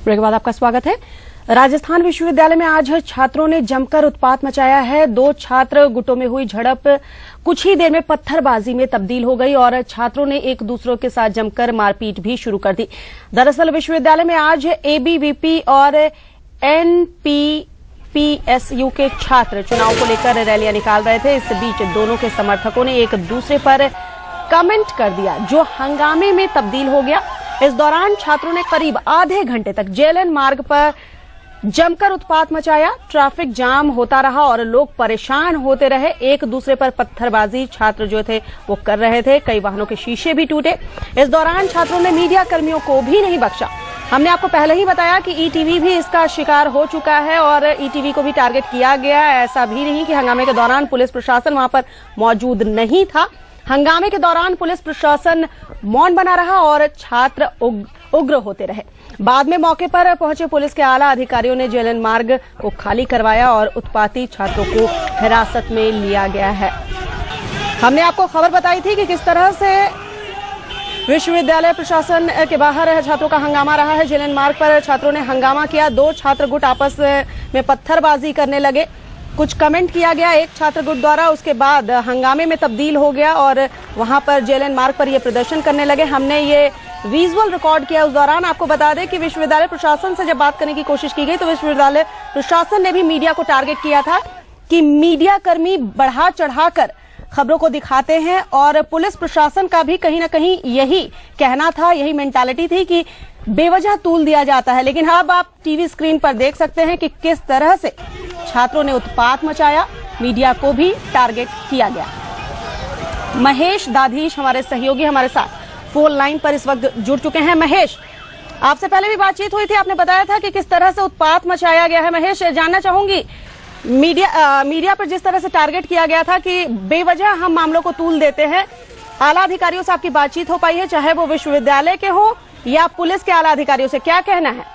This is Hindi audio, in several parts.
ब्रेक के बाद आपका स्वागत है। राजस्थान विश्वविद्यालय में आज छात्रों ने जमकर उत्पात मचाया है। दो छात्र गुटों में हुई झड़प कुछ ही देर में पत्थरबाजी में तब्दील हो गई और छात्रों ने एक दूसरे के साथ जमकर मारपीट भी शुरू कर दी। दरअसल विश्वविद्यालय में आज एबीवीपी और एनपीपीएसयू के छात्र चुनाव को लेकर रैलियां निकाल रहे थे। इस बीच दोनों के समर्थकों ने एक दूसरे पर कमेंट कर दिया, जो हंगामे में तब्दील हो गया। इस दौरान छात्रों ने करीब आधे घंटे तक जेएलएन मार्ग पर जमकर उत्पात मचाया। ट्रैफिक जाम होता रहा और लोग परेशान होते रहे। एक दूसरे पर पत्थरबाजी छात्र जो थे वो कर रहे थे। कई वाहनों के शीशे भी टूटे। इस दौरान छात्रों ने मीडिया कर्मियों को भी नहीं बख्शा। हमने आपको पहले ही बताया कि ईटीवी भी इसका शिकार हो चुका है और ईटीवी को भी टारगेट किया गया। ऐसा भी नहीं कि हंगामे के दौरान पुलिस प्रशासन वहां पर मौजूद नहीं था। हंगामे के दौरान पुलिस प्रशासन मौन बना रहा और छात्र उग्र होते रहे। बाद में मौके पर पहुंचे पुलिस के आला अधिकारियों ने जेएलएन मार्ग को खाली करवाया और उत्पाती छात्रों को हिरासत में लिया गया है। हमने आपको खबर बताई थी कि किस तरह से विश्वविद्यालय प्रशासन के बाहर छात्रों का हंगामा रहा है। जेएलएन मार्ग पर छात्रों ने हंगामा किया। दो छात्र गुट आपस में पत्थरबाजी करने लगे। कुछ कमेंट किया गया एक छात्र गुट द्वारा। उसके बाद हंगामे में तब्दील हो गया और वहां पर जेएलएन मार्ग पर ये प्रदर्शन करने लगे। हमने ये विजुअल रिकॉर्ड किया। उस दौरान आपको बता दें कि विश्वविद्यालय प्रशासन से जब बात करने की कोशिश की गई तो विश्वविद्यालय प्रशासन ने भी मीडिया को टारगेट किया था कि मीडिया कर्मी बढ़ा चढ़ाकर खबरों को दिखाते हैं और पुलिस प्रशासन का भी कहीं ना कहीं यही कहना था, यही मेंटालिटी थी कि बेवजह तूल दिया जाता है। लेकिन अब आप टीवी स्क्रीन पर देख सकते हैं कि किस तरह से छात्रों ने उत्पात मचाया। मीडिया को भी टारगेट किया गया। महेश दाधीश हमारे सहयोगी हमारे साथ फोन लाइन पर इस वक्त जुड़ चुके हैं। महेश, आपसे पहले भी बातचीत हुई थी, आपने बताया था कि किस तरह से उत्पात मचाया गया है। महेश, जानना चाहूंगी मीडिया पर जिस तरह से टारगेट किया गया था कि बेवजह हम मामलों को तूल देते हैं, आला अधिकारियों से आपकी बातचीत हो पाई है, चाहे वो विश्वविद्यालय के हो या पुलिस के आला अधिकारियों से, क्या कहना है?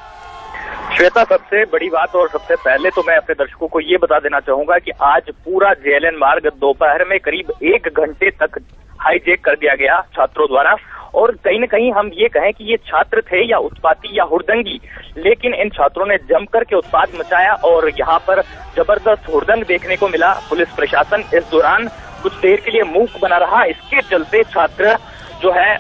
श्वेता, सबसे बड़ी बात और सबसे पहले तो मैं अपने दर्शकों को ये बता देना चाहूंगा कि आज पूरा जेएलएन मार्ग दोपहर में करीब 1 घंटे तक हाईजैक कर दिया गया छात्रों द्वारा। और कहीं न कहीं हम ये कहें कि ये छात्र थे या उत्पाती या हुड़दंगी, लेकिन इन छात्रों ने जमकर के उत्पात मचाया और यहाँ पर जबरदस्त हुड़दंग देखने को मिला। पुलिस प्रशासन इस दौरान कुछ देर के लिए मूक बना रहा। इसके चलते छात्र जो है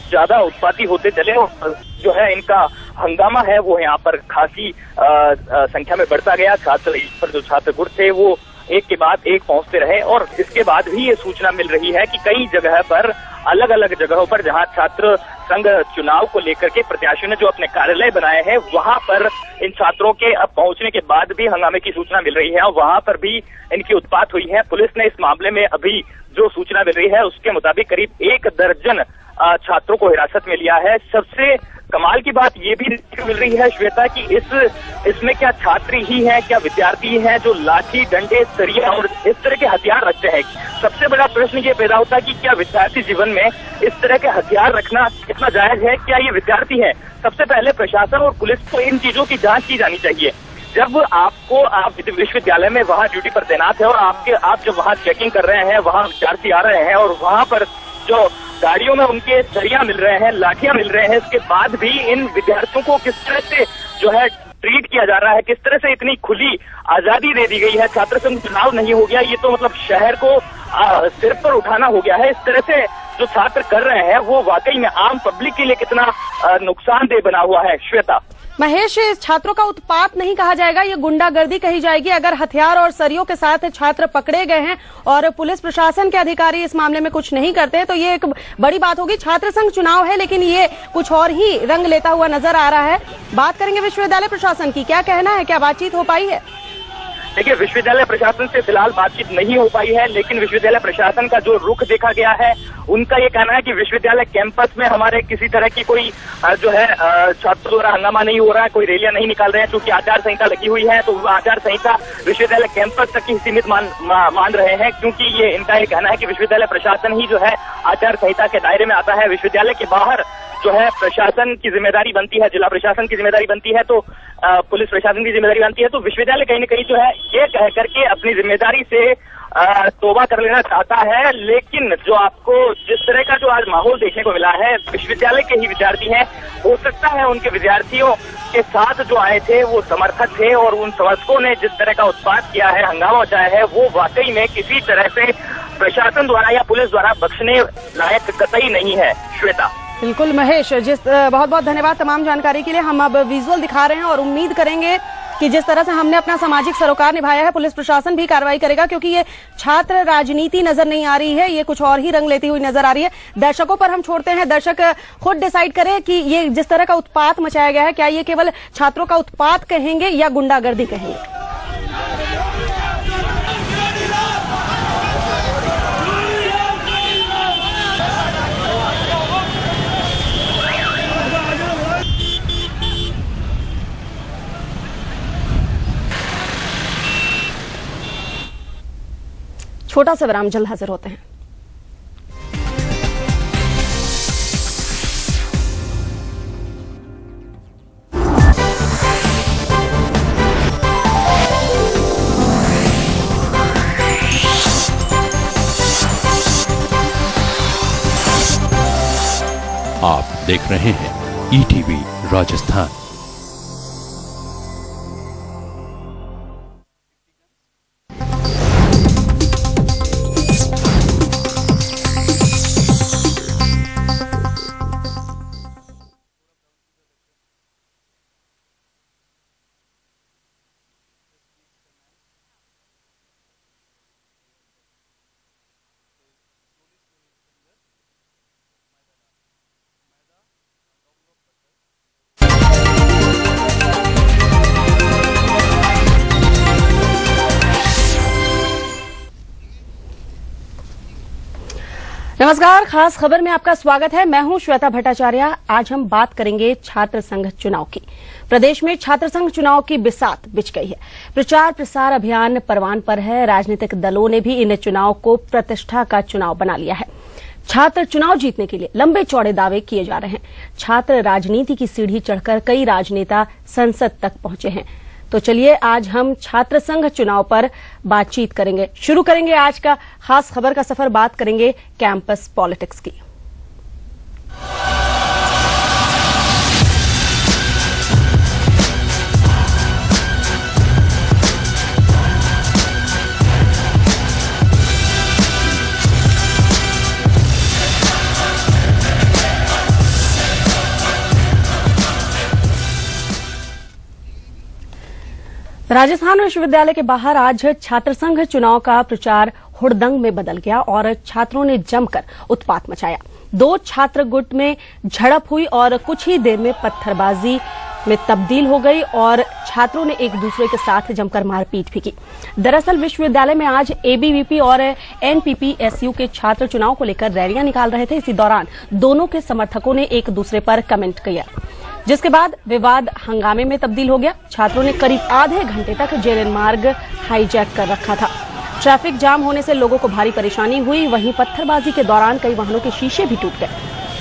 ज्यादा उत्पाती होते चले और जो है इनका हंगामा है वो यहाँ पर खासी संख्या में बढ़ता गया। जो छात्र गुट थे वो एक के बाद एक पहुंचते रहे और इसके बाद भी ये सूचना मिल रही है कि कई जगह पर अलग अलग जगहों पर जहां छात्र संघ चुनाव को लेकर के प्रत्याशियों ने जो अपने कार्यालय बनाए हैं वहां पर इन छात्रों के अब पहुंचने के बाद भी हंगामे की सूचना मिल रही है और वहां पर भी इनकी उत्पात हुई है। पुलिस ने इस मामले में अभी जो सूचना मिल रही है उसके मुताबिक करीब 1 दर्जन छात्रों को हिरासत में लिया है। सबसे कमाल की बात ये भी मिल रही है श्वेता कि इसमें क्या छात्री ही हैं, क्या विद्यार्थी हैं जो लाठी, डंडे, सरिया और इस तरह के हथियार रखते हैं। सबसे बड़ा प्रश्न ये पैदा होता है कि क्या विद्यार्थी जीवन में इस तरह के हथियार रखना कितना जायज है, क्या ये विद्यार्थी है? सबसे पहले प्रशासन और पुलिस को इन चीजों की जांच की जानी चाहिए। जब आप विश्वविद्यालय में वहां ड्यूटी पर तैनात है और आप जब वहां चेकिंग कर रहे हैं, वहां विद्यार्थी आ रहे हैं और वहां पर जो गाड़ियों में उनके सरिया मिल रहे हैं, लाठियां मिल रहे हैं, इसके बाद भी इन विद्यार्थियों को किस तरह से जो है ट्रीट किया जा रहा है, किस तरह से इतनी खुली आजादी दे दी गई है। छात्र संघ चुनाव नहीं हो गया, ये तो मतलब शहर को सिर पर उठाना हो गया है। इस तरह से जो छात्र कर रहे हैं वो वाकई में आम पब्लिक के लिए कितना नुकसानदेह बना हुआ है। श्वेता, महेश, छात्रों का उत्पात नहीं कहा जाएगा, ये गुंडागर्दी कही जाएगी। अगर हथियार और सरियों के साथ छात्र पकड़े गए हैं और पुलिस प्रशासन के अधिकारी इस मामले में कुछ नहीं करते तो ये एक बड़ी बात होगी। छात्र संघ चुनाव है लेकिन ये कुछ और ही रंग लेता हुआ नजर आ रहा है। बात करेंगे विश्वविद्यालय प्रशासन की, क्या कहना है, क्या बातचीत हो पाई है? देखिए, विश्वविद्यालय प्रशासन से फिलहाल बातचीत नहीं हो पाई है, लेकिन विश्वविद्यालय प्रशासन का जो रुख देखा गया है उनका ये कहना है कि विश्वविद्यालय कैंपस में हमारे किसी तरह की कोई जो है छात्रों द्वारा हंगामा नहीं हो रहा है, कोई रैलियां नहीं निकाल रहे हैं। क्योंकि आचार संहिता लगी हुई है तो आचार संहिता विश्वविद्यालय कैंपस तक ही सीमित मान रहे हैं, क्योंकि ये इनका ये कहना है कि विश्वविद्यालय प्रशासन ही जो है आचार संहिता के दायरे में आता है। विश्वविद्यालय के बाहर जो है प्रशासन की जिम्मेदारी बनती है, जिला प्रशासन की जिम्मेदारी बनती है, तो पुलिस प्रशासन की जिम्मेदारी बनती है। तो विश्वविद्यालय कहीं न कहीं जो है ये कह करके अपनी जिम्मेदारी से तौबा कर लेना चाहता है। लेकिन जो आपको जिस तरह का जो आज माहौल देखने को मिला है, विश्वविद्यालय के ही विद्यार्थी हैं, हो सकता है उनके विद्यार्थियों के साथ जो आए थे वो समर्थक थे और उन समर्थकों ने जिस तरह का उत्पात किया है, हंगामा मचाया है, वो वाकई में किसी तरह से प्रशासन द्वारा या पुलिस द्वारा बख्शने लायक कतई नहीं है। श्वेता। बिल्कुल महेश, बहुत बहुत धन्यवाद तमाम जानकारी के लिए। हम अब विजुअल दिखा रहे हैं और उम्मीद करेंगे कि जिस तरह से हमने अपना सामाजिक सरोकार निभाया है, पुलिस प्रशासन भी कार्रवाई करेगा, क्योंकि ये छात्र राजनीति नजर नहीं आ रही है, ये कुछ और ही रंग लेती हुई नजर आ रही है। दर्शकों पर हम छोड़ते हैं, दर्शक खुद डिसाइड करें कि ये जिस तरह का उत्पात मचाया गया है, क्या ये केवल छात्रों का उत्पात कहेंगे या गुंडागर्दी कहेंगे। छोटा सा विराम, जल्द हाजिर होते हैं। आप देख रहे हैं ईटीवी राजस्थान। नमस्कार, खास खबर में आपका स्वागत है। मैं हूं श्वेता भट्टाचार्य। आज हम बात करेंगे छात्र संघ चुनाव की। प्रदेश में छात्र संघ चुनाव की बिसात बिछ गई है। प्रचार प्रसार अभियान परवान पर है। राजनीतिक दलों ने भी इन चुनाव को प्रतिष्ठा का चुनाव बना लिया है। छात्र चुनाव जीतने के लिए लंबे चौड़े दावे किए जा रहे हैं। छात्र राजनीति की सीढ़ी चढ़कर कई राजनेता संसद तक पहुंचे हैं। तो चलिए आज हम छात्र संघ चुनाव पर बातचीत करेंगे। शुरू करेंगे आज का खास खबर का सफर, बात करेंगे कैंपस पॉलिटिक्स की। राजस्थान विश्वविद्यालय के बाहर आज छात्र संघ चुनाव का प्रचार हुड़दंग में बदल गया और छात्रों ने जमकर उत्पात मचाया। दो छात्र गुट में झड़प हुई और कुछ ही देर में पत्थरबाजी में तब्दील हो गई और छात्रों ने एक दूसरे के साथ जमकर मारपीट भी की। दरअसल विश्वविद्यालय में आज एबीवीपी और एनपीपीएसयू के छात्र चुनाव को लेकर रैलियां निकाल रहे थे। इसी दौरान दोनों के समर्थकों ने एक दूसरे पर कमेंट किया, जिसके बाद विवाद हंगामे में तब्दील हो गया। छात्रों ने करीब आधे घंटे तक जेएलएन मार्ग हाईजैक कर रखा था। ट्रैफिक जाम होने से लोगों को भारी परेशानी हुई। वहीं पत्थरबाजी के दौरान कई वाहनों के शीशे भी टूट गए।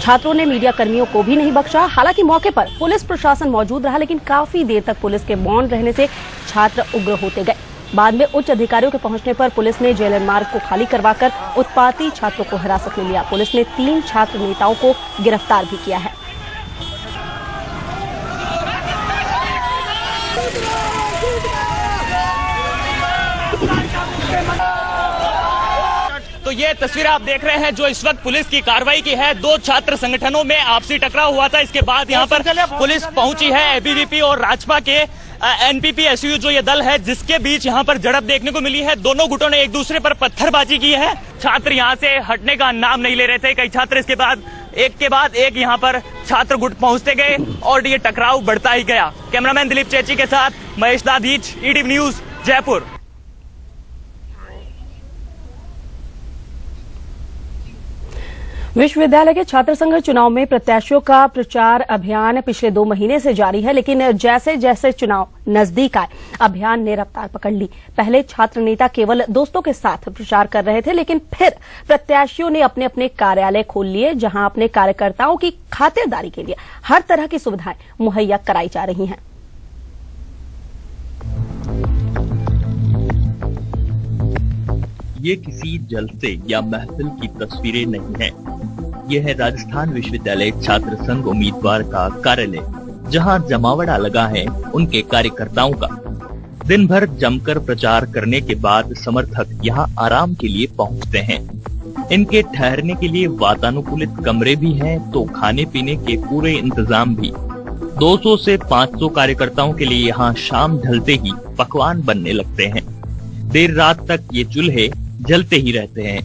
छात्रों ने मीडिया कर्मियों को भी नहीं बख्शा। हालांकि मौके पर पुलिस प्रशासन मौजूद रहा, लेकिन काफी देर तक पुलिस के मौन रहने से छात्र उग्र होते गए। बाद में उच्च अधिकारियों के पहुंचने पर पुलिस ने जेएलएन मार्ग को खाली करवाकर उत्पाती छात्रों को हिरासत में लिया। पुलिस ने 3 छात्र नेताओं को गिरफ्तार भी किया है। तो ये तस्वीर आप देख रहे हैं जो इस वक्त पुलिस की कार्रवाई की है। 2 छात्र संगठनों में आपसी टकराव हुआ था। इसके बाद यहाँ पर पुलिस पहुंची है। एबीवीपी और राजपा के एनपीपीएसयू जो ये दल है, जिसके बीच यहाँ पर झड़प देखने को मिली है। दोनों गुटों ने एक दूसरे पर पत्थरबाजी की है। छात्र यहाँ से हटने का नाम नहीं ले रहे थे। कई छात्र इसके बाद एक यहाँ पर छात्र गुट पहुंचते गए और ये टकराव बढ़ता ही गया। कैमरामैन दिलीप चेची के साथ महेश दाधीच, ईटीवी न्यूज, जयपुर। विश्वविद्यालय के छात्र संघ चुनाव में प्रत्याशियों का प्रचार अभियान पिछले 2 महीने से जारी है, लेकिन जैसे जैसे चुनाव नजदीक आए अभियान ने रफ्तार पकड़ ली। पहले छात्र नेता केवल दोस्तों के साथ प्रचार कर रहे थे, लेकिन फिर प्रत्याशियों ने अपने अपने कार्यालय खोल लिए, जहां अपने कार्यकर्ताओं की खातिरदारी के लिए हर तरह की सुविधाएं मुहैया कराई जा रही हैं। ये किसी जलसे या महफिल की तस्वीरें नहीं है। यह है राजस्थान विश्वविद्यालय छात्र संघ उम्मीदवार का कार्यालय, जहां जमावड़ा लगा है उनके कार्यकर्ताओं का। दिन भर जमकर प्रचार करने के बाद समर्थक यहां आराम के लिए पहुंचते हैं। इनके ठहरने के लिए वातानुकूलित कमरे भी हैं, तो खाने पीने के पूरे इंतजाम भी। 200 से 500 कार्यकर्ताओं के लिए यहाँ शाम ढलते ही पकवान बनने लगते हैं। देर रात तक ये चूल्हे जलते ही रहते हैं।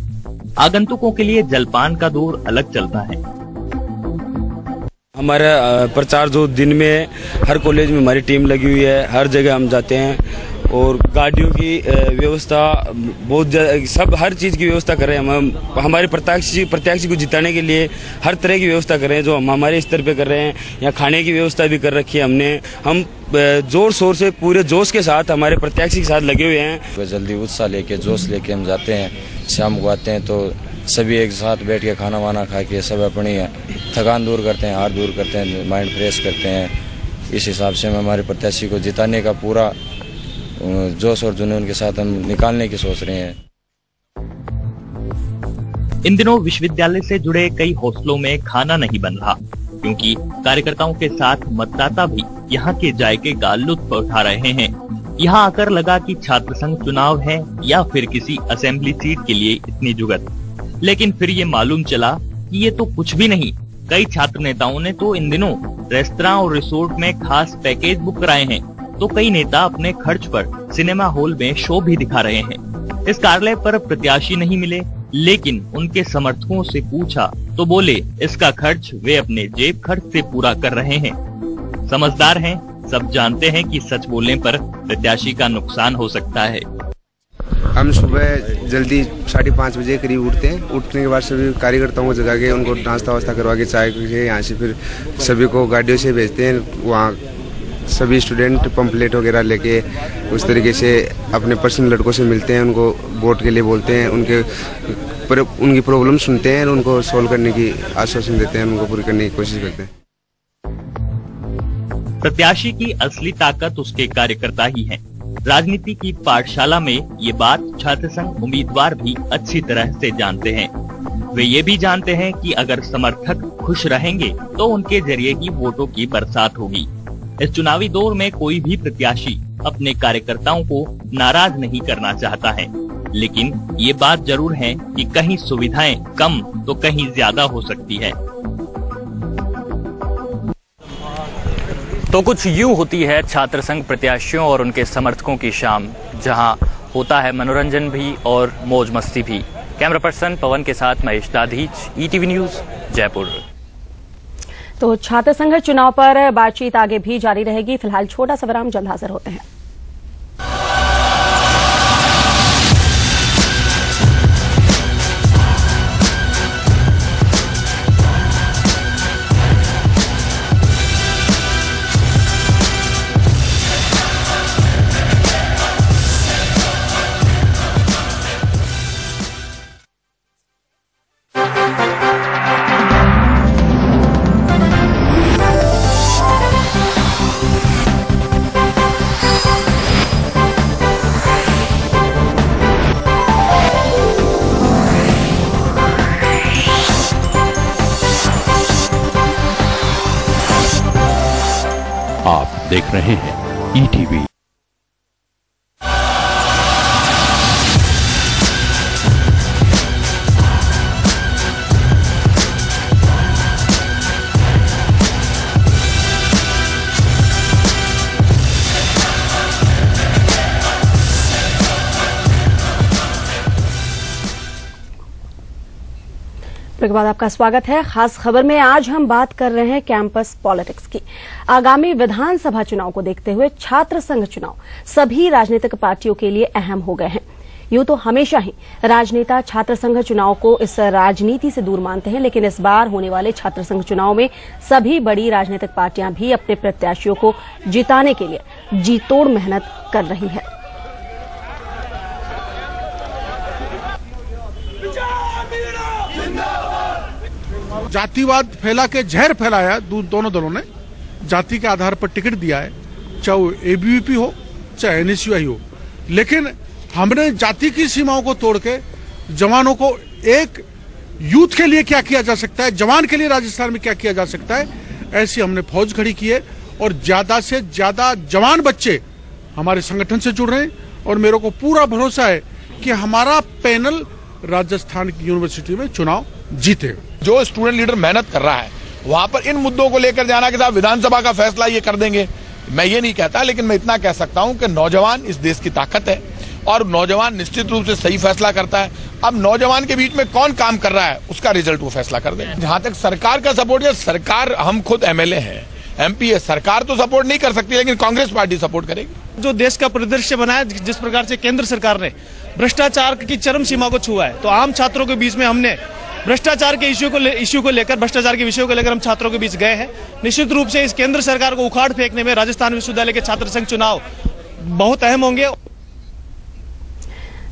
आगंतुकों के लिए जलपान का दौर अलग चलता है। हमारा प्रचार जो दिन में हर कॉलेज में हमारी टीम लगी हुई है, हर जगह हम जाते हैं और गाड़ियों की व्यवस्था बहुत सब हर चीज की व्यवस्था कर रहे हैं। हम हमारे प्रत्याशी को जिताने के लिए हर तरह की व्यवस्था कर रहे हैं, जो हम हमारे स्तर पे कर रहे हैं। यहाँ खाने की व्यवस्था भी कर रखी है हमने। हम जोर शोर से पूरे जोश के साथ हमारे प्रत्याशी के साथ लगे हुए हैं। जल्दी उत्साह लेके जोश लेके हम जाते हैं। शाम को आते हैं तो सभी एक साथ बैठ के खाना वाना खा के सब अपनी थकान दूर करते हैं, हाथ दूर करते हैं, माइंड फ्रेश करते हैं। इस हिसाब से हम हमारे प्रत्याशी को जिताने का पूरा जोश और जुनून के साथ हम निकालने की सोच रहे हैं। इन दिनों विश्वविद्यालय से जुड़े कई हॉस्टलों में खाना नहीं बन रहा, क्योंकि कार्यकर्ताओं के साथ मतदाता भी यहाँ के जायके का लुत्फ उठा रहे हैं। यहाँ आकर लगा कि छात्र संघ चुनाव है या फिर किसी असेंबली सीट के लिए इतनी जुगत। लेकिन फिर ये मालूम चला कि ये तो कुछ भी नहीं। कई छात्र नेताओं ने तो इन दिनों रेस्तरां और रिसोर्ट में खास पैकेज बुक कराए हैं, तो कई नेता अपने खर्च पर सिनेमा हॉल में शो भी दिखा रहे हैं। इस कार्यालय पर प्रत्याशी नहीं मिले, लेकिन उनके समर्थकों से पूछा तो बोले इसका खर्च वे अपने जेब खर्च से पूरा कर रहे हैं। समझदार हैं, सब जानते हैं कि सच बोलने पर प्रत्याशी का नुकसान हो सकता है। हम सुबह जल्दी 5:30 बजे करीब उठते हैं। उठने के बाद सभी कार्यकर्ताओं को जगा के उनको नाश्ता वास्ता करवा के चाय के यहाँ से फिर सभी को गाड़ियों से भेजते हैं। वहाँ सभी स्टूडेंट पंपलेट वगैरह लेके उस तरीके से अपने पर्सनल लड़कों से मिलते हैं, उनको वोट के लिए बोलते हैं, उनकी प्रॉब्लम सुनते हैं, उनको सॉल्व करने की आश्वासन देते हैं, उनको पूरी करने की कोशिश करते हैं। प्रत्याशी की असली ताकत उसके कार्यकर्ता ही हैं। राजनीति की पाठशाला में ये बात छात्र संघ उम्मीदवार भी अच्छी तरह से जानते हैं। वे ये भी जानते हैं कि अगर समर्थक खुश रहेंगे तो उनके जरिए ही वोटों की बरसात होगी। इस चुनावी दौर में कोई भी प्रत्याशी अपने कार्यकर्ताओं को नाराज नहीं करना चाहता है, लेकिन ये बात जरूर है कि कहीं सुविधाएं कम तो कहीं ज्यादा हो सकती है। तो कुछ यूं होती है छात्र संघ प्रत्याशियों और उनके समर्थकों की शाम, जहां होता है मनोरंजन भी और मौज मस्ती भी। कैमरा पर्सन पवन के साथ महेश दाधीच, ETV न्यूज, जयपुर। तो छात्र संघ चुनाव पर बातचीत आगे भी जारी रहेगी। फिलहाल छोटा सा विराम, जल्द हाजिर होते हैं। आप देख रहे हैं ETV। के बाद आपका स्वागत है। खास खबर में आज हम बात कर रहे हैं कैंपस पॉलिटिक्स की। आगामी विधानसभा चुनाव को देखते हुए छात्र संघ चुनाव सभी राजनीतिक पार्टियों के लिए अहम हो गए हैं। यूं तो हमेशा ही राजनेता छात्र संघ चुनाव को इस राजनीति से दूर मानते हैं, लेकिन इस बार होने वाले छात्र संघ चुनाव में सभी बड़ी राजनीतिक पार्टियां भी अपने प्रत्याशियों को जिताने के लिए जी तोड़ मेहनत कर रही है। जातिवाद फैला के जहर फैलाया दोनों दलों ने। जाति के आधार पर टिकट दिया है, चाहे वो ABVP हो चाहे NSUI हो। लेकिन हमने जाति की सीमाओं को तोड़ के जवानों को एक यूथ के लिए क्या किया जा सकता है, जवान के लिए राजस्थान में क्या किया जा सकता है, ऐसी हमने फौज खड़ी की है। और ज्यादा से ज्यादा जवान बच्चे हमारे संगठन से जुड़ रहे हैं और मेरे को पूरा भरोसा है कि हमारा पैनल राजस्थान की यूनिवर्सिटी में चुनाव जीते। जो स्टूडेंट लीडर मेहनत कर रहा है वहां पर इन मुद्दों को लेकर जाना कि साहब विधानसभा का फैसला ये कर देंगे, मैं ये नहीं कहता, लेकिन मैं इतना कह सकता हूं कि नौजवान इस देश की ताकत है और नौजवान निश्चित रूप से सही फैसला करता है। अब नौजवान के बीच में कौन काम कर रहा है उसका रिजल्ट वो फैसला कर दे। जहां तक सरकार का सपोर्ट है, सरकार, हम खुद एमएलए हैं, एमपी है, सरकार तो सपोर्ट नहीं कर सकती लेकिन कांग्रेस पार्टी सपोर्ट करेगी। जो देश का परिदृश्य बना है, जिस प्रकार से केंद्र सरकार ने भ्रष्टाचार की चरम सीमा को छुआ है, तो आम छात्रों के बीच में हमने भ्रष्टाचार के इश्यू को लेकर भ्रष्टाचार के विषयों को लेकर हम छात्रों के बीच गए हैं। निश्चित रूप से इस केंद्र सरकार को उखाड़ फेंकने में राजस्थान विश्वविद्यालय के छात्र संघ चुनाव बहुत अहम होंगे।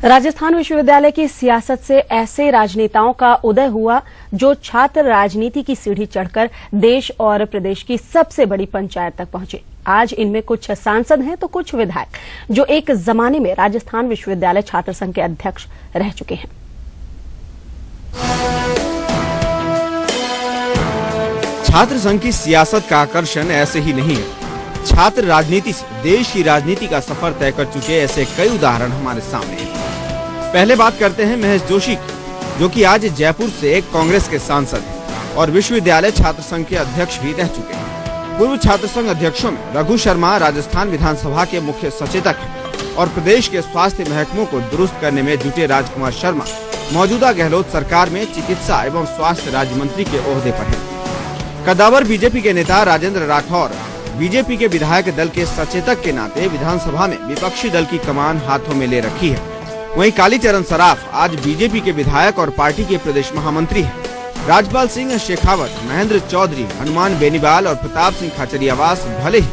राजस्थान विश्वविद्यालय की सियासत से ऐसे राजनेताओं का उदय हुआ जो छात्र राजनीति की सीढ़ी चढ़कर देश और प्रदेश की सबसे बड़ी पंचायत तक पहुंचे। आज इनमें कुछ सांसद हैं तो कुछ विधायक जो एक जमाने में राजस्थान विश्वविद्यालय छात्र संघ के अध्यक्ष रह चुके हैं। छात्र संघ की सियासत का आकर्षण ऐसे ही नहीं है। छात्र राजनीति से देश की राजनीति का सफर तय कर चुके ऐसे कई उदाहरण हमारे सामने हैं। पहले बात करते हैं महेश जोशी की, जो कि आज जयपुर से एक कांग्रेस के सांसद हैं और विश्वविद्यालय छात्र संघ के अध्यक्ष भी रह चुके हैं। पूर्व छात्र संघ अध्यक्षों में रघु शर्मा राजस्थान विधानसभा के मुख्य सचेतक हैं और प्रदेश के स्वास्थ्य महकमों को दुरुस्त करने में जुटे राजकुमार शर्मा मौजूदा गहलोत सरकार में चिकित्सा एवं स्वास्थ्य राज्य मंत्री के ओहदे पर हैं। कद्दावर बीजेपी के नेता राजेंद्र राठौर बीजेपी के विधायक दल के सचेतक के नाते विधानसभा में विपक्षी दल की कमान हाथों में ले रखी है। वहीं कालीचरण सराफ आज बीजेपी के विधायक और पार्टी के प्रदेश महामंत्री हैं। राजपाल सिंह शेखावत, महेंद्र चौधरी, हनुमान बेनीवाल और प्रताप सिंह खाचरियावास भले ही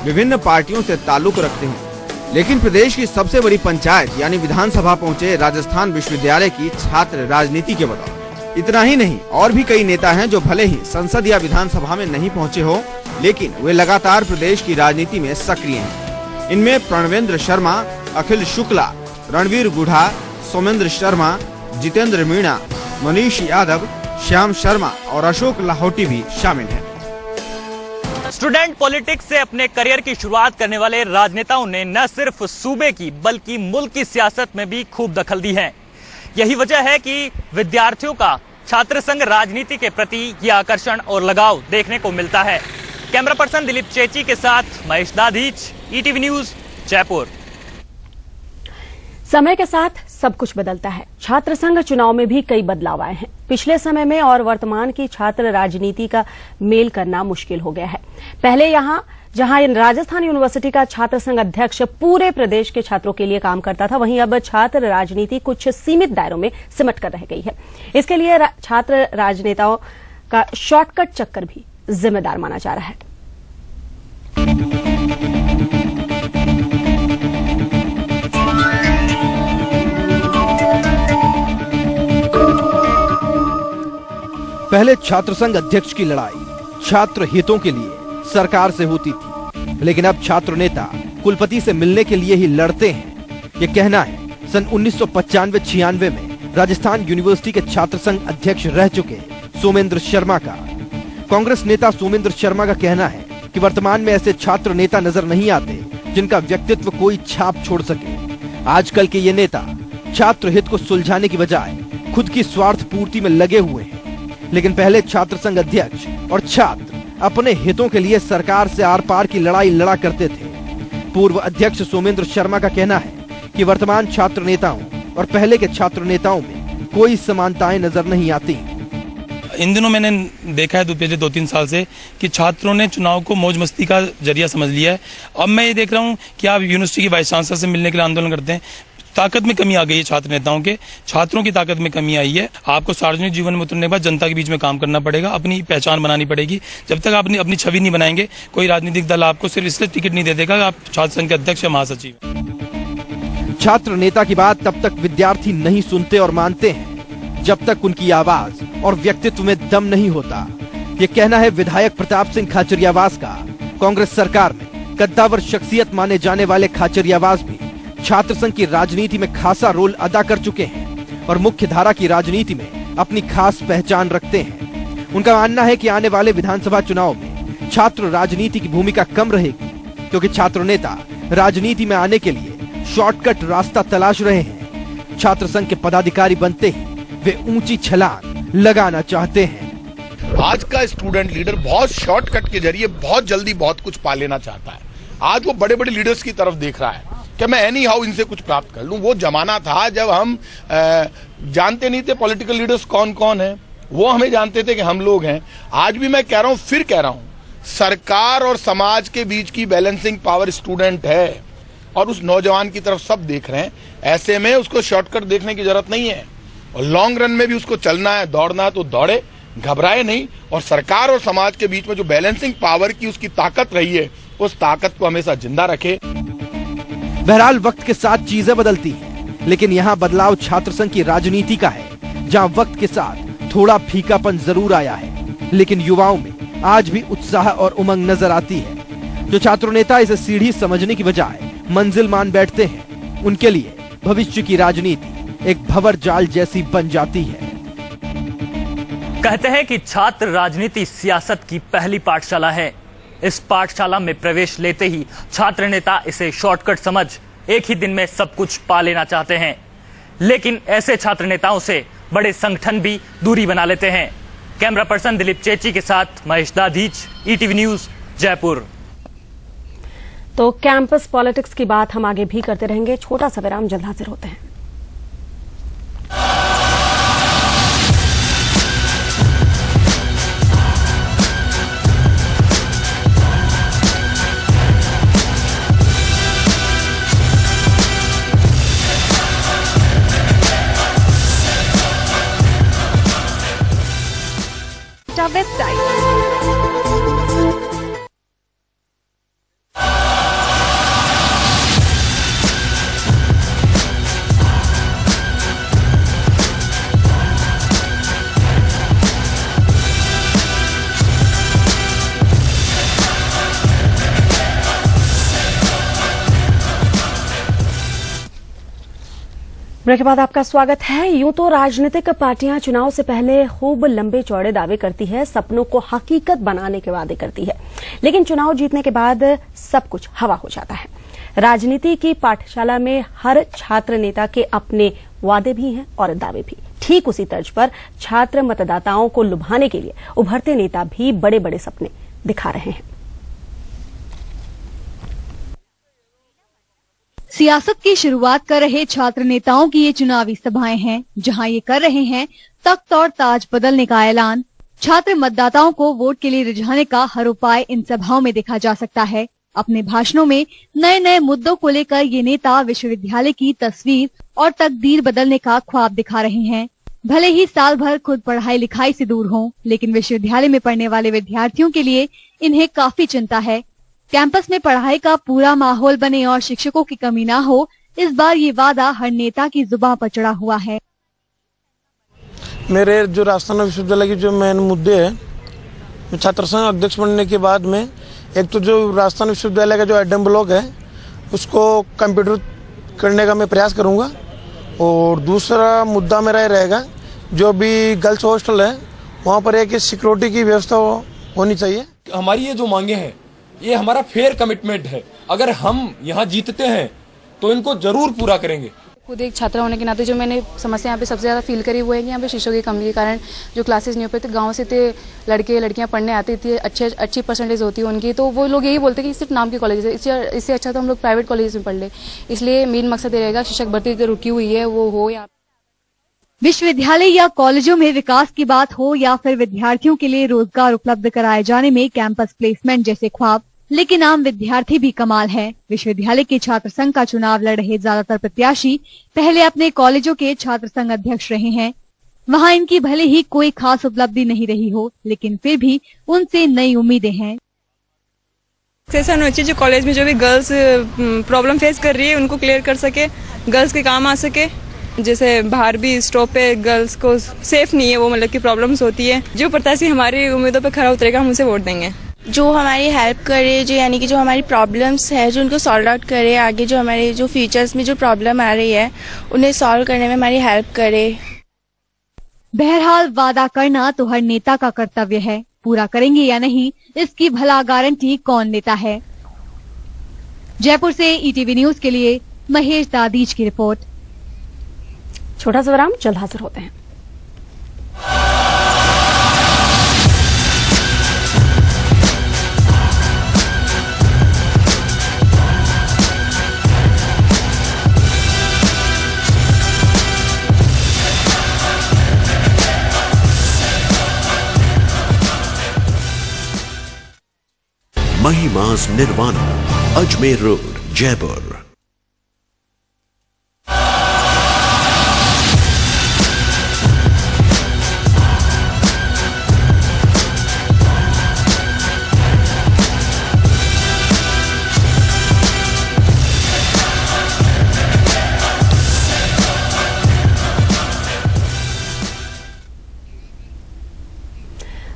विभिन्न पार्टियों से ताल्लुक रखते हैं, लेकिन प्रदेश की सबसे बड़ी पंचायत यानी विधानसभा पहुंचे राजस्थान विश्वविद्यालय की छात्र राजनीति के बदौलत। इतना ही नहीं, और भी कई नेता हैं जो भले ही संसद या विधानसभा में नहीं पहुंचे हो, लेकिन वे लगातार प्रदेश की राजनीति में सक्रिय हैं। इनमें प्रणवेंद्र शर्मा, अखिल शुक्ला, रणवीर गुढ़ा, सोमेंद्र शर्मा, जितेंद्र मीणा, मनीष यादव, श्याम शर्मा और अशोक लाहौटी भी शामिल हैं। स्टूडेंट पॉलिटिक्स से अपने करियर की शुरुआत करने वाले राजनेताओं ने न सिर्फ सूबे की बल्कि मुल्क की सियासत में भी खूब दखल दी है। यही वजह है कि विद्यार्थियों का छात्र संघ राजनीति के प्रति यह आकर्षण और लगाव देखने को मिलता है। कैमरा पर्सन दिलीप चेची के साथ महेश दाधीच, ईटीवी न्यूज, जयपुर। समय के साथ सब कुछ बदलता है। छात्र संघ चुनाव में भी कई बदलाव आए हैं। पिछले समय में और वर्तमान की छात्र राजनीति का मेल करना मुश्किल हो गया है। पहले जहां राजस्थान यूनिवर्सिटी का छात्र संघ अध्यक्ष पूरे प्रदेश के छात्रों के लिए काम करता था, वहीं अब छात्र राजनीति कुछ सीमित दायरों में सिमट कर रह गई है। इसके लिए छात्र राजनेताओं का शॉर्टकट चक्कर भी जिम्मेदार माना जा रहा है। पहले छात्र संघ अध्यक्ष की लड़ाई छात्र हितों के लिए सरकार से होती थी, लेकिन अब छात्र नेता कुलपति से मिलने के लिए ही लड़ते हैं। ये कहना है सन 1995-96 में राजस्थान यूनिवर्सिटी के छात्र संघ अध्यक्ष रह चुके सोमेंद्र शर्मा का। कांग्रेस नेता सोमेंद्र शर्मा का कहना है कि वर्तमान में ऐसे छात्र नेता नजर नहीं आते जिनका व्यक्तित्व कोई छाप छोड़ सके। आजकल के ये नेता छात्र हित को सुलझाने की बजाय खुद की स्वार्थ पूर्ति में लगे हुए हैं। लेकिन पहले छात्र संघ अध्यक्ष और छात्र अपने हितों के लिए सरकार से आर पार की लड़ाई लड़ा करते थे। पूर्व अध्यक्ष सोमेंद्र शर्मा का कहना है कि वर्तमान छात्र नेताओं और पहले के छात्र नेताओं में कोई समानताएं नजर नहीं आती। इन दिनों मैंने देखा है पिछले 2-3 साल से कि छात्रों ने चुनाव को मौज मस्ती का जरिया समझ लिया है। अब मैं ये देख रहा हूँ कि आप यूनिवर्सिटी के वाइस चांसलर से मिलने के लिए आंदोलन करते हैं। ताकत में कमी आ गई है छात्र नेताओं के, छात्रों की ताकत में कमी आई है। आपको सार्वजनिक जीवन में उतरने के बाद जनता के बीच में काम करना पड़ेगा, अपनी पहचान बनानी पड़ेगी। जब तक आप अपनी छवि नहीं बनाएंगे, कोई राजनीतिक दल आपको सिर्फ इसलिए टिकट नहीं दे देगा आप छात्र संघ के अध्यक्ष या महासचिव। छात्र नेता की बात तब तक विद्यार्थी नहीं सुनते और मानते हैं जब तक उनकी आवाज और व्यक्तित्व में दम नहीं होता। ये कहना है विधायक प्रताप सिंह खाचरियावास का। कांग्रेस सरकार में कद्दावर शख्सियत माने जाने वाले खाचरियावास भी छात्र संघ की राजनीति में खासा रोल अदा कर चुके हैं और मुख्य धारा की राजनीति में अपनी खास पहचान रखते हैं। उनका मानना है कि आने वाले विधानसभा चुनाव में छात्र राजनीति की भूमिका कम रहेगी, क्योंकि छात्र नेता राजनीति में आने के लिए शॉर्टकट रास्ता तलाश रहे हैं। छात्र संघ के पदाधिकारी बनते ही वे ऊंची छलांग लगाना चाहते हैं। आज का स्टूडेंट लीडर बहुत शॉर्टकट के जरिए बहुत जल्दी बहुत कुछ पा लेना चाहता है। आज वो बड़े बड़े लीडर्स की तरफ देख रहा है कि मैं एनी हाउ इनसे कुछ प्राप्त कर लूं। वो जमाना था जब हम जानते नहीं थे पॉलिटिकल लीडर्स कौन कौन है, वो हमें जानते थे कि हम लोग हैं। आज भी मैं कह रहा हूं, फिर कह रहा हूं, सरकार और समाज के बीच की बैलेंसिंग पावर स्टूडेंट है और उस नौजवान की तरफ सब देख रहे हैं। ऐसे में उसको शॉर्टकट देखने की जरूरत नहीं है और लॉन्ग रन में भी उसको चलना है, दौड़ना है तो दौड़े, घबराए नहीं। और सरकार और समाज के बीच में जो बैलेंसिंग पावर की उसकी ताकत रही है, उस ताकत को हमेशा जिंदा रखे। बहरहाल वक्त के साथ चीजें बदलती हैं, लेकिन यहाँ बदलाव छात्र संघ की राजनीति का है, जहाँ वक्त के साथ थोड़ा फीकापन जरूर आया है, लेकिन युवाओं में आज भी उत्साह और उमंग नजर आती है। जो छात्र नेता इसे सीढ़ी समझने की बजाय मंजिल मान बैठते हैं, उनके लिए भविष्य की राजनीति एक भंवर जाल जैसी बन जाती है। कहते हैं कि छात्र राजनीति सियासत की पहली पाठशाला है। इस पाठशाला में प्रवेश लेते ही छात्र नेता इसे शॉर्टकट समझ एक ही दिन में सब कुछ पा लेना चाहते हैं, लेकिन ऐसे छात्र नेताओं से बड़े संगठन भी दूरी बना लेते हैं। कैमरा पर्सन दिलीप चेची के साथ महेश दाधीच, ईटीवी न्यूज, जयपुर। तो कैंपस पॉलिटिक्स की बात हम आगे भी करते रहेंगे। छोटा सा विराम, जल्द हाजिर होते हैं। वेबसाइट ब्रेक के बाद आपका स्वागत है। यूं तो राजनीतिक पार्टियां चुनाव से पहले खूब लंबे चौड़े दावे करती है, सपनों को हकीकत बनाने के वादे करती है, लेकिन चुनाव जीतने के बाद सब कुछ हवा हो जाता है। राजनीति की पाठशाला में हर छात्र नेता के अपने वादे भी हैं और दावे भी। ठीक उसी तर्ज पर छात्र मतदाताओं को लुभाने के लिए उभरते नेता भी बड़े बड़े सपने दिखा रहे हैं। सियासत की शुरुआत कर रहे छात्र नेताओं की ये चुनावी सभाएं हैं, जहां ये कर रहे हैं तख्त और ताज बदलने का ऐलान। छात्र मतदाताओं को वोट के लिए रिझाने का हर उपाय इन सभाओं में देखा जा सकता है। अपने भाषणों में नए नए मुद्दों को लेकर ये नेता विश्वविद्यालय की तस्वीर और तकदीर बदलने का ख्वाब दिखा रहे हैं। भले ही साल भर खुद पढ़ाई लिखाई से दूर हों, लेकिन विश्वविद्यालय में पढ़ने वाले विद्यार्थियों के लिए इन्हें काफी चिंता है। कैंपस में पढ़ाई का पूरा माहौल बने और शिक्षकों की कमी ना हो, इस बार ये वादा हर नेता की जुबान पर चढ़ा हुआ है। मेरे जो राजस्थान विश्वविद्यालय के जो मेन मुद्दे है, छात्र संघ अध्यक्ष बनने के बाद में एक तो जो राजस्थान विश्वविद्यालय का जो एडम ब्लॉक है उसको कंप्यूटर करने का मैं प्रयास करूंगा, और दूसरा मुद्दा मेरा ये रहेगा जो भी गर्ल्स हॉस्टल है वहाँ पर एक सिक्योरिटी की व्यवस्था होनी चाहिए। हमारी ये जो मांगे हैं ये हमारा फेयर कमिटमेंट है। अगर हम यहाँ जीतते हैं तो इनको जरूर पूरा करेंगे। खुद एक छात्रा होने के नाते जो मैंने समस्या यहाँ पे सबसे ज़्यादा फील करी वो है कि यहाँ पे शिक्षकों की कमी के कारण जो क्लासेस नहीं हो पाते। गाँव से थे लड़के लड़कियाँ पढ़ने आती थी, अच्छी परसेंटेज होती है उनकी, तो वो लोग यही बोलते कि सिर्फ नाम के कॉलेज है, इससे अच्छा तो हम लोग प्राइवेट कॉलेज में पढ़ ले। इसलिए मेन मकसद ये रहेगा शिक्षक भर्ती जो रुकी हुई है वो हो। या विश्वविद्यालय या कॉलेजों में विकास की बात हो या फिर विद्यार्थियों के लिए रोजगार उपलब्ध कराए जाने में कैंपस प्लेसमेंट जैसे ख्वाब, लेकिन आम विद्यार्थी भी कमाल है। विश्वविद्यालय के छात्र संघ का चुनाव लड़ रहे ज्यादातर प्रत्याशी पहले अपने कॉलेजों के छात्र संघ अध्यक्ष रहे हैं। वहां इनकी भले ही कोई खास उपलब्धि नहीं रही हो, लेकिन फिर भी उनसे नई उम्मीदें हैं। ऐसा होना चाहिए जो कॉलेज में जो भी गर्ल्स प्रॉब्लम फेस कर रही है उनको क्लियर कर सके, गर्ल्स के काम आ सके। जैसे बाहर भी स्टॉप पे गर्ल्स को सेफ नहीं है वो, मतलब की प्रॉब्लम्स होती है। जो प्रत्याशी हमारी उम्मीदों पे खरा उतरेगा हम उसे वोट देंगे। जो हमारी हेल्प करे, जो यानी कि जो हमारी प्रॉब्लम्स है जो उनको सॉल्व आउट करे, आगे जो हमारे जो फ्यूचर्स में जो प्रॉब्लम आ रही है उन्हें सॉल्व करने में हमारी हेल्प करे। बहरहाल वादा करना तो हर नेता का कर्तव्य है, पूरा करेंगे या नहीं इसकी भला गारंटी कौन लेता है। जयपुर से ईटीवी न्यूज के लिए महेश दादीज की रिपोर्ट। छोटा सा विराम, जल्द हाजिर होते हैं। महिमास निर्वाणा, अजमेर रोड, जयपुर।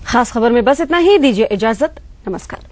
खास खबर में बस इतना ही, दीजिए इजाजत, नमस्कार।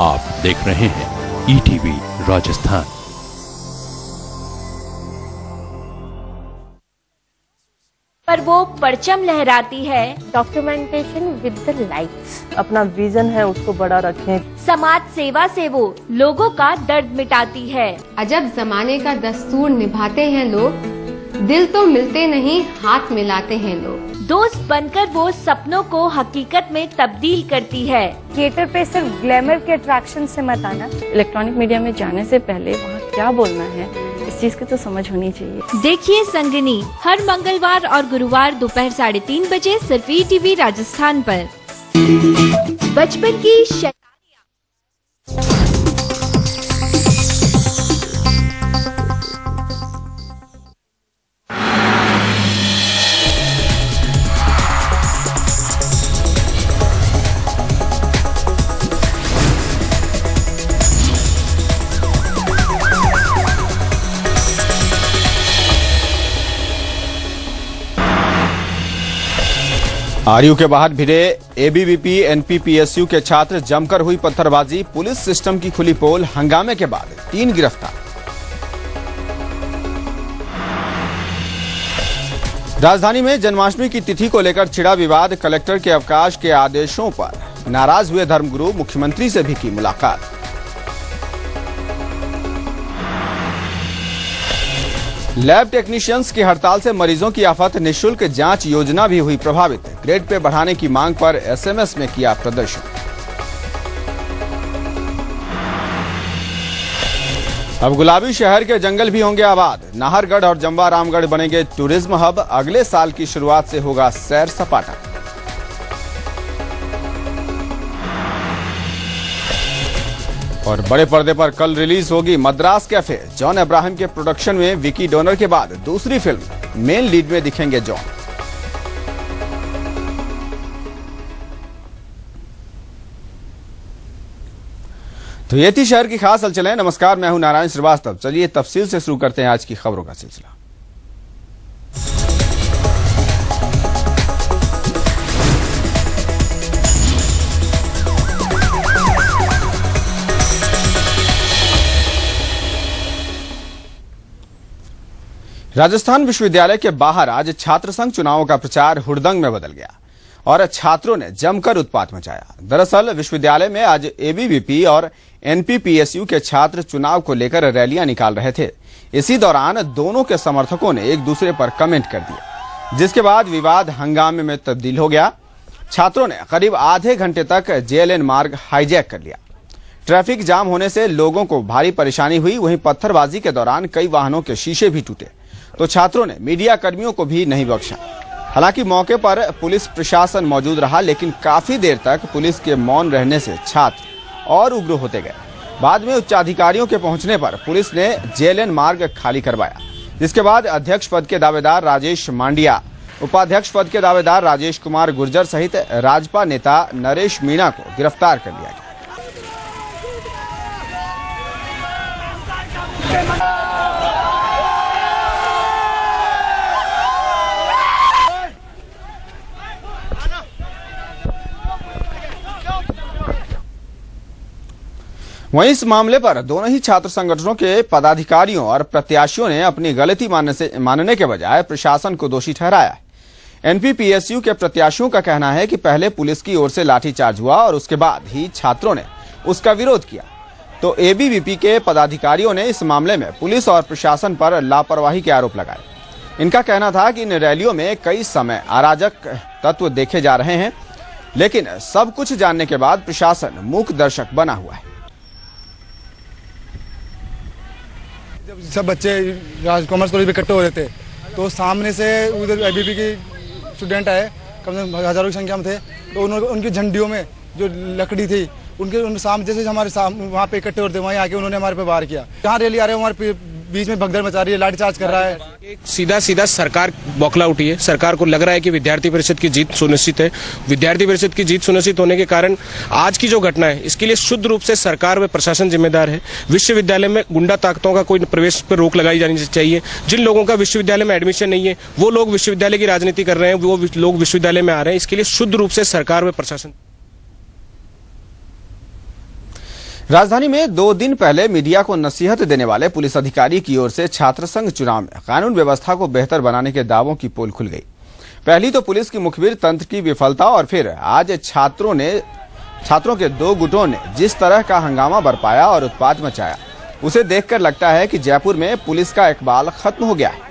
आप देख रहे हैं ईटीवी राजस्थान। पर वो परचम लहराती है, डॉक्यूमेंटेशन विद द लाइट्स। अपना विजन है उसको बड़ा रखें। समाज सेवा से वो लोगों का दर्द मिटाती है। अजब जमाने का दस्तूर निभाते हैं लोग, दिल तो मिलते नहीं हाथ मिलाते हैं लोग। दोस्त बनकर वो सपनों को हकीकत में तब्दील करती है। थिएटर पे सिर्फ ग्लैमर के अट्रैक्शन से मत आना। इलेक्ट्रॉनिक मीडिया में जाने से पहले वहाँ क्या बोलना है इस चीज की तो समझ होनी चाहिए। देखिए संगनी हर मंगलवार और गुरुवार दोपहर 3:30 बजे सिर्फ ईटीवी राजस्थान पर। बचपन की आरयू के बाहर भिड़े एबीवीपी एनपीपीएसयू के छात्र, जमकर हुई पत्थरबाजी, पुलिस सिस्टम की खुली पोल, हंगामे के बाद 3 गिरफ्तार। राजधानी में जन्माष्टमी की तिथि को लेकर छिड़ा विवाद, कलेक्टर के अवकाश के आदेशों पर नाराज हुए धर्मगुरु, मुख्यमंत्री से भी की मुलाकात। लैब टेक्नीशियंस की हड़ताल से मरीजों की आफत, निःशुल्क जांच योजना भी हुई प्रभावित, ग्रेड पे बढ़ाने की मांग पर एसएमएस में किया प्रदर्शन। अब गुलाबी शहर के जंगल भी होंगे आबाद, नाहरगढ़ और जम्वा रामगढ़ बनेंगे टूरिज्म हब, अगले साल की शुरुआत से होगा सैर सपाटा। और बड़े पर्दे पर कल रिलीज होगी मद्रास कैफे, जॉन अब्राहम के प्रोडक्शन में विकी डोनर के बाद दूसरी फिल्म, मेन लीड में दिखेंगे जॉन। तो ये थी शहर की खास हलचलें। नमस्कार, मैं हूं नारायण श्रीवास्तव। चलिए तफसील से शुरू करते हैं आज की खबरों का सिलसिला। राजस्थान विश्वविद्यालय के बाहर आज छात्र संघ चुनावों का प्रचार हुड़दंग में बदल गया और छात्रों ने जमकर उत्पात मचाया। दरअसल विश्वविद्यालय में आज एबीवीपी और एनपीपीएसयू के छात्र चुनाव को लेकर रैलियां निकाल रहे थे। इसी दौरान दोनों के समर्थकों ने एक दूसरे पर कमेंट कर दिया। जिसके बाद विवाद हंगामे में तब्दील हो गया। छात्रों ने करीब आधे घंटे तक जेएलएन मार्ग हाईजैक कर लिया। ट्रैफिक जाम होने से लोगों को भारी परेशानी हुई। वहीं पत्थरबाजी के दौरान कई वाहनों के शीशे भी टूटे, तो छात्रों ने मीडिया कर्मियों को भी नहीं बख्शा। हालांकि मौके पर पुलिस प्रशासन मौजूद रहा, लेकिन काफी देर तक पुलिस के मौन रहने से छात्र और उग्र होते गए। बाद में उच्चाधिकारियों के पहुंचने पर पुलिस ने जेएलएन मार्ग खाली करवाया, जिसके बाद अध्यक्ष पद के दावेदार राजेश मांडिया, उपाध्यक्ष पद के दावेदार राजेश कुमार गुर्जर सहित राजपा नेता नरेश मीणा को गिरफ्तार कर लिया गया। वहीं इस मामले पर दोनों ही छात्र संगठनों के पदाधिकारियों और प्रत्याशियों ने अपनी गलती मानने के बजाय प्रशासन को दोषी ठहराया है। एनपीपीएसयू के प्रत्याशियों का कहना है कि पहले पुलिस की ओर से लाठीचार्ज हुआ और उसके बाद ही छात्रों ने उसका विरोध किया, तो एबीवीपी के पदाधिकारियों ने इस मामले में पुलिस और प्रशासन पर लापरवाही के आरोप लगाए। इनका कहना था कि इन रैलियों में कई समय अराजक तत्व देखे जा रहे हैं, लेकिन सब कुछ जानने के बाद प्रशासन मूक दर्शक बना हुआ है। जब सब बच्चे कॉमर्स कॉलेज में इकट्ठे हो रहे थे, तो सामने से उधर एबीपी के स्टूडेंट आए, कम से कम हजारों की संख्या में थे। तो उनकी झंडियों में जो लकड़ी थी, उन सामने जैसे हमारे वहाँ पे इकट्ठे होते, वहीं आके उन्होंने हमारे पे वार किया। जहाँ रैली आ रहे हैं हमारे बीच में भगदड़ मचा रही है, लाठीचार्ज कर रहा है। सीधा सरकार बौखला उठी है। सरकार को लग रहा है कि विद्यार्थी परिषद की जीत सुनिश्चित है। विद्यार्थी परिषद की जीत सुनिश्चित होने के कारण आज की जो घटना है, इसके लिए शुद्ध रूप से सरकार व प्रशासन जिम्मेदार है। विश्वविद्यालय में गुंडा ताकतों का कोई प्रवेश पर रोक लगाई जानी चाहिए। जिन लोगों का विश्वविद्यालय में एडमिशन नहीं है, वो लोग विश्वविद्यालय की राजनीति कर रहे हैं, वो लोग विश्वविद्यालय में आ रहे हैं। इसके लिए शुद्ध रूप से सरकार व प्रशासन। राजधानी में 2 दिन पहले मीडिया को नसीहत देने वाले पुलिस अधिकारी की ओर से छात्र संघ चुनाव में कानून व्यवस्था को बेहतर बनाने के दावों की पोल खुल गई। पहली तो पुलिस की मुखबिर तंत्र की विफलता, और फिर आज छात्रों के 2 गुटों ने जिस तरह का हंगामा बरपाया और उत्पात मचाया, उसे देखकर लगता है कि जयपुर में पुलिस का इकबाल खत्म हो गया है।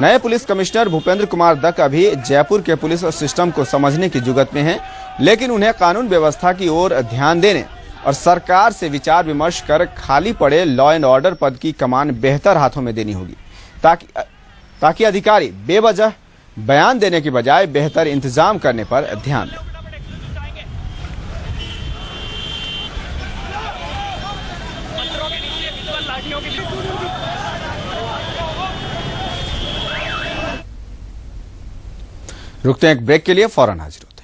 नए पुलिस कमिश्नर भूपेंद्र कुमार दत्त अभी जयपुर के पुलिस सिस्टम को समझने की जुगत में हैं, लेकिन उन्हें कानून व्यवस्था की ओर ध्यान देने और सरकार से विचार विमर्श कर खाली पड़े लॉ एंड ऑर्डर पद की कमान बेहतर हाथों में देनी होगी, ताकि अधिकारी बेवजह बयान देने की बजाय बेहतर इंतजाम करने पर ध्यान दें। रुकते हैं एक ब्रेक के लिए, फौरन हाजिर होते हैं।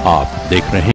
आप देख रहे हैं